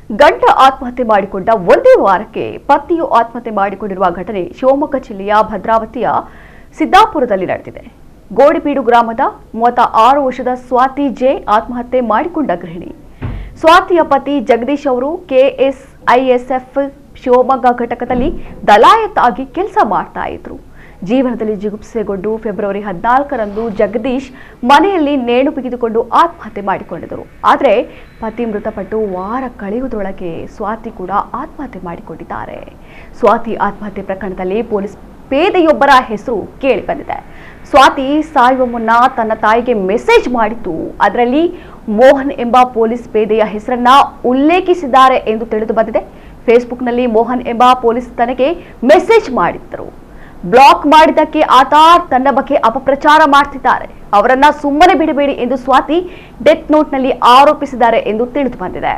ಗಂಡ ಆತ್ಮಹತ್ಯೆ ಮಾಡಿಕೊಂಡ ಒಂದೇ ವಾರಕ್ಕೆ ಪತಿಯು ಆತ್ಮಹತ್ಯೆ ಮಾಡಿಕೊಂಡಿರುವ ಘಟನೆ ಶಿವಮೊಗ್ಗ ಜಿಲ್ಲೆಯ ಭದ್ರಾವತಿಯ ಸಿದ್ದಾಪುರದಲ್ಲಿ ನಡೆದಿದೆ. ಗೋಡಿಬೀಡು ಗ್ರಾಮದ 36 ವರ್ಷದ ಸ್ವಾತಿ ಜೆ ಆತ್ಮಹತ್ಯೆ ಮಾಡಿಕೊಂಡ ಗೃಹಿಣಿ. ಸ್ವಾತಿಯ ಪತಿ ಜಗದೀಶ್ ಅವರು ಕೆಎಸ್ಐಎಸ್ಎಫ್ ಶಿವಮೊಗ್ಗ ಘಟಕದಲ್ಲಿ ದಲಾಯತ್ ಆಗಿ ಕೆಲಸ ಮಾಡ್ತಾ ಇದ್ರು. ಜೀವನದಲ್ಲಿ ಜಿಗುಪ್ಸೆಗೊಂಡು ಫೆಬ್ರವರಿ 14ರಂದು ಜಗದೀಶ್ ಮನೆಯಲ್ಲಿ ನೇಣು ಬಿಗಿದುಕೊಂಡು ಆತ್ಮಹತ್ಯೆ ಮಾಡಿಕೊಂಡಿದ್ದರು. ಆದರೆ ಪತಿ ಮೃತಪಟ್ಟು ವಾರ ಕಳೆಯುವುದರೊಳಗೆ ಸ್ವಾತಿ ಕೂಡ ಆತ್ಮಹತ್ಯೆ ಮಾಡಿಕೊಂಡಿದ್ದಾರೆ. ಸ್ವಾತಿ ಆತ್ಮಹತ್ಯೆ ಪ್ರಕರಣದಲ್ಲಿ ಪೊಲೀಸ್ ಪೇದೆಯೊಬ್ಬರ ಹೆಸರು ಕೇಳಿ ಬಂದಿದೆ. ಸ್ವಾತಿ ಸಾಯುವ ಮುನ್ನ ತನ್ನ ತಾಯಿಗೆ ಮೆಸೇಜ್ ಮಾಡಿತ್ತು. ಅದರಲ್ಲಿ ಮೋಹನ್ ಎಂಬ ಪೊಲೀಸ್ ಪೇದೆಯ ಹೆಸರನ್ನ ಉಲ್ಲೇಖಿಸಿದ್ದಾರೆ ಎಂದು ತಿಳಿದು ಬಂದಿದೆ. ಫೇಸ್ಬುಕ್ನಲ್ಲಿ ಮೋಹನ್ ಎಂಬ ಪೊಲೀಸ್ ತನಗೆ ಮೆಸೇಜ್ ಮಾಡಿದ್ದರು. ಬ್ಲಾಕ್ ಮಾಡಿದ್ದಕ್ಕೆ ಆತ ತನ್ನ ಬಗ್ಗೆ ಅಪಪ್ರಚಾರ ಮಾಡ್ತಿದ್ದಾರೆ. ಅವರನ್ನ ಸುಮ್ಮನೆ ಬಿಡಬೇಡಿ ಎಂದು ಸ್ವಾತಿ ಡೆತ್ ನೋಟ್ನಲ್ಲಿ ಆರೋಪಿಸಿದ್ದಾರೆ ಎಂದು ತಿಳಿದು ಬಂದಿದೆ.